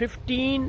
15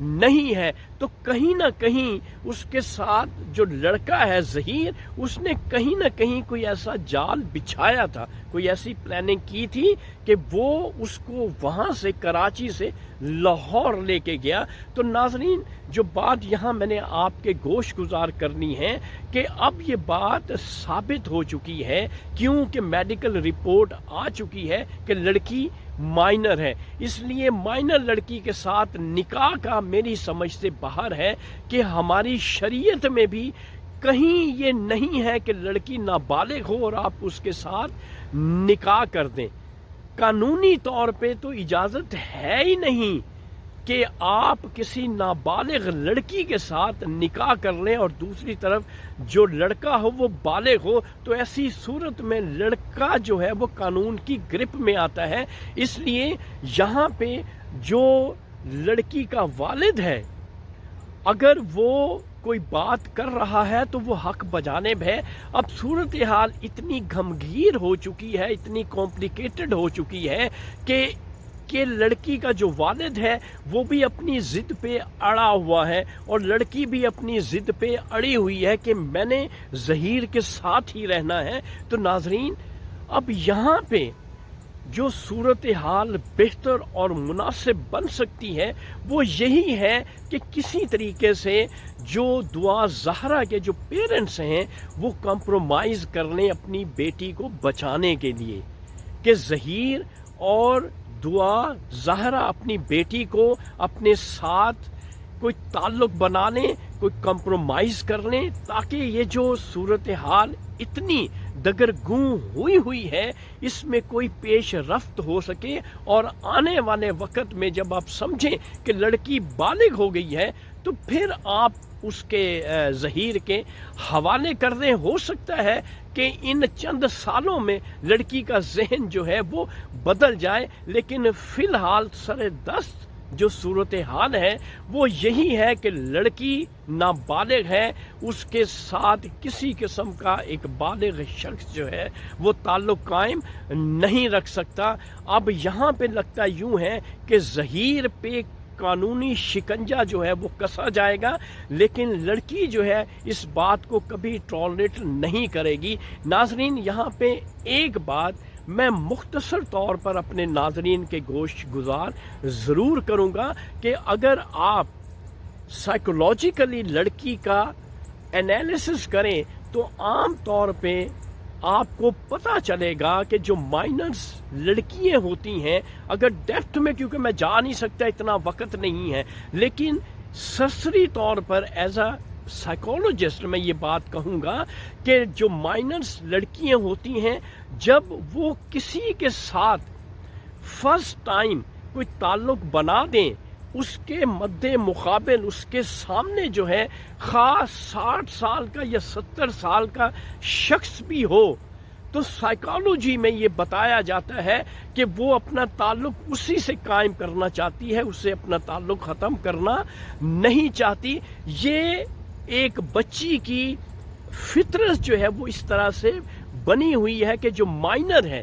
نہیں ہے، تو کہیں نہ کہیں اس کے ساتھ جو لڑکا ہے ظہیر، اس نے کہیں نہ کہیں کوئی ایسا جال بچھایا تھا، کوئی ایسی پلاننگ کی تھی کہ وہ اس کو وہاں سے کراچی سے لاہور لے کے گیا۔ تو ناظرین، جو بات یہاں میں نے آپ کے گوش گزار کرنی ہے کہ اب یہ بات ثابت ہو چکی ہے، کیونکہ میڈیکل رپورٹ آ چکی ہے کہ لڑکی مائنر ہے، اس لیے مائنر لڑکی کے ساتھ نکاح کا میری سمجھ سے باہر ہے کہ ہماری شریعت میں بھی کہیں یہ نہیں ہے کہ لڑکی نابالغ ہو اور آپ اس کے ساتھ نکاح کر دیں۔ قانونی طور پہ تو اجازت ہے ہی نہیں کہ آپ کسی نابالغ لڑکی کے ساتھ نکاح کر لیں اور دوسری طرف جو لڑکا ہو وہ بالغ ہو، تو ایسی صورت میں لڑکا جو ہے وہ قانون کی گرپ میں آتا ہے۔ اس لیے یہاں پہ جو لڑکی کا والد ہے، اگر وہ کوئی بات کر رہا ہے تو وہ حق بجانب ہے۔ اب صورتحال اتنی گھمگیر ہو چکی ہے، اتنی کمپلیکیٹڈ ہو چکی ہے کہ لڑکی کا جو والد ہے وہ بھی اپنی ضد پہ اڑا ہوا ہے اور لڑکی بھی اپنی ضد پہ اڑی ہوئی ہے کہ میں نے ظہیر کے ساتھ ہی رہنا ہے۔ تو ناظرین، اب یہاں پہ جو صورتحال بہتر اور مناسب بن سکتی ہے وہ یہی ہے کہ کسی طریقے سے جو دعا زہرا کے جو پیرنٹس ہیں وہ کمپرومائز کر لیں اپنی بیٹی کو بچانے کے لیے، کہ ظہیر اور دعا زہرا اپنی بیٹی کو اپنے ساتھ کوئی تعلق بنا لیں، کوئی کمپرومائز کر لیں، تاکہ یہ جو صورتحال اتنی دگرگوں ہوئی ہے اس میں کوئی پیش رفت ہو سکے، اور آنے والے وقت میں جب آپ سمجھیں کہ لڑکی بالغ ہو گئی ہے تو پھر آپ اس کے ظہیر کے حوالے کر دیں۔ ہو سکتا ہے کہ ان چند سالوں میں لڑکی کا ذہن جو ہے وہ بدل جائے، لیکن فی الحال سر دست جو صورتحال ہے وہ یہی ہے کہ لڑکی نابالغ ہے، اس کے ساتھ کسی قسم کا ایک بالغ شخص جو ہے وہ تعلق قائم نہیں رکھ سکتا۔ اب یہاں پہ لگتا یوں ہے کہ ظہیر پہ قانونی شکنجہ جو ہے وہ کسا جائے گا، لیکن لڑکی جو ہے اس بات کو کبھی ٹالریٹ نہیں کرے گی۔ ناظرین، یہاں پہ ایک بات میں مختصر طور پر اپنے ناظرین کے گوش گزار ضرور کروں گا کہ اگر آپ سائیکولوجیکلی لڑکی کا انالیسس کریں تو عام طور پہ آپ کو پتہ چلے گا کہ جو مائنرز لڑکیاں ہوتی ہیں، اگر ڈیپتھ میں، کیونکہ میں جا نہیں سکتا، اتنا وقت نہیں ہے، لیکن سرسری طور پر ایز اے سائیکولوجسٹ میں یہ بات کہوں گا کہ جو مائنرز لڑکیاں ہوتی ہیں جب وہ کسی کے ساتھ فرسٹ ٹائم کوئی تعلق بنا دیں، اس کے مد مقابل اس کے سامنے جو ہے خاص 60 سال کا یا 70 سال کا شخص بھی ہو، تو سائیکالوجی میں یہ بتایا جاتا ہے کہ وہ اپنا تعلق اسی سے قائم کرنا چاہتی ہے، اسے اپنا تعلق ختم کرنا نہیں چاہتی۔ یہ ایک بچی کی فطرت جو ہے وہ اس طرح سے بنی ہوئی ہے کہ جو مائنر ہے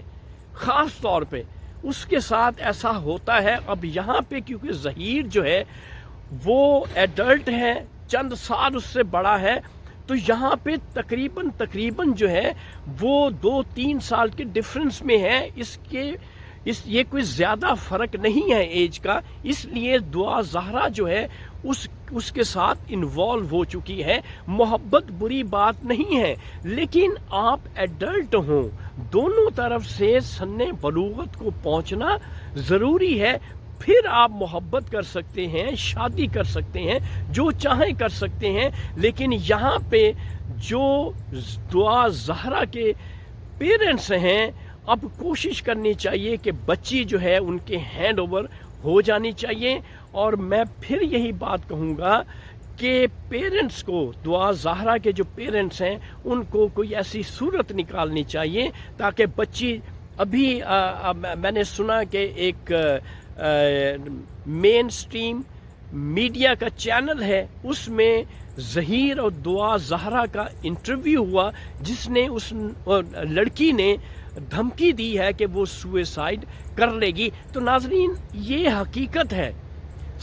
خاص طور پہ اس کے ساتھ ایسا ہوتا ہے۔ اب یہاں پہ کیونکہ ظہیر جو ہے وہ ایڈلٹ ہے، چند سال اس سے بڑا ہے، تو یہاں پہ تقریباً جو ہے وہ 2-3 سال کے ڈفرنس میں ہے، یہ کوئی زیادہ فرق نہیں ہے ایج کا، اس لیے دعا زہرا جو ہے اس کے ساتھ انوالو ہو چکی ہے۔ محبت بری بات نہیں ہے، لیکن آپ ایڈلٹ ہوں، دونوں طرف سے سن بلوغت کو پہنچنا ضروری ہے، پھر آپ محبت کر سکتے ہیں، شادی کر سکتے ہیں، جو چاہیں کر سکتے ہیں۔ لیکن یہاں پہ جو دعا زہرا کے پیرنٹس ہیں، اب کوشش کرنی چاہیے کہ بچی جو ہے ان کے ہینڈ اوور ہو جانی چاہیے۔ اور میں پھر یہی بات کہوں گا کہ پیرنٹس کو، دعا زہرا کے جو پیرنٹس ہیں، ان کو کوئی ایسی صورت نکالنی چاہیے تاکہ بچی، ابھی میں نے سنا کہ ایک مین سٹریم میڈیا کا چینل ہے، اس میں ظہیر اور دعا زہرا کا انٹرویو ہوا، جس نے اس لڑکی نے دھمکی دی ہے کہ وہ سوئسائڈ کر لے گی۔ تو ناظرین، یہ حقیقت ہے،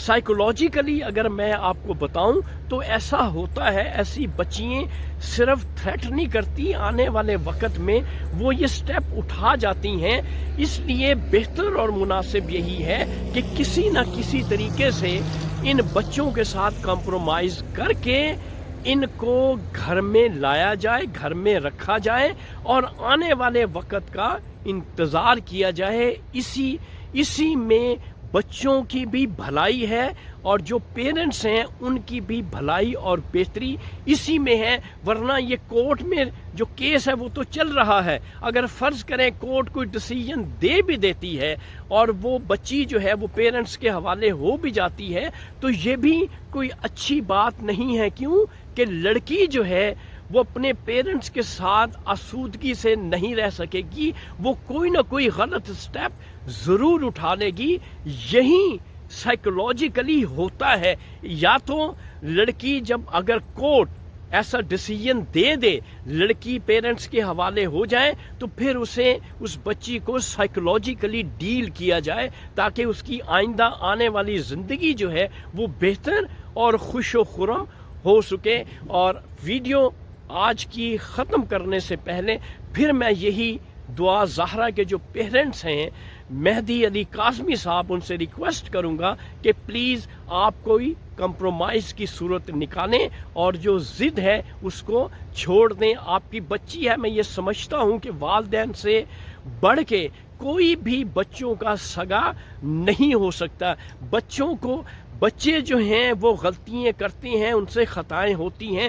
سائیکولوجیکلی اگر میں آپ کو بتاؤں تو ایسا ہوتا ہے، ایسی بچیاں صرف تھریٹ نہیں کرتی، آنے والے وقت میں وہ یہ سٹیپ اٹھا جاتی ہیں۔ اس لیے بہتر اور مناسب یہی ہے کہ کسی نہ کسی طریقے سے ان بچوں کے ساتھ کمپرومائز کر کے ان کو گھر میں لایا جائے، گھر میں رکھا جائے اور آنے والے وقت کا انتظار کیا جائے۔ اسی میں بچوں کی بھی بھلائی ہے اور جو پیرنٹس ہیں ان کی بھی بھلائی اور بہتری اسی میں ہے، ورنہ یہ کورٹ میں جو کیس ہے وہ تو چل رہا ہے۔ اگر فرض کریں کورٹ کوئی ڈیسیژن دے بھی دیتی ہے اور وہ بچی جو ہے وہ پیرنٹس کے حوالے ہو بھی جاتی ہے تو یہ بھی کوئی اچھی بات نہیں ہے۔ کیوں کہ لڑکی جو ہے وہ اپنے پیرنٹس کے ساتھ آسودگی سے نہیں رہ سکے گی، وہ کوئی نہ کوئی غلط سٹیپ ضرور اٹھا لے گی۔ یہی سائیکولوجیکلی ہوتا ہے، یا تو لڑکی جب اگر کورٹ ایسا ڈیسیژن دے دے لڑکی پیرنٹس کے حوالے ہو جائے تو پھر اس بچی کو سائیکولوجیکلی ڈیل کیا جائے تاکہ اس کی آئندہ آنے والی زندگی جو ہے وہ بہتر اور خوش و خرم ہو سکے۔ اور ویڈیو آج کی ختم کرنے سے پہلے پھر میں یہی دعا زہرا کے جو پیرنٹس ہیں مہدی علی کاظمی صاحب ان سے ریکویسٹ کروں گا کہ پلیز آپ کوئی کمپرومائز کی صورت نکالیں اور جو ضد ہے اس کو چھوڑ دیں۔ آپ کی بچی ہے، میں یہ سمجھتا ہوں کہ والدین سے بڑھ کے کوئی بھی بچوں کا سگا نہیں ہو سکتا۔ بچے جو ہیں وہ غلطیاں کرتے ہیں، ان سے خطائیں ہوتی ہیں،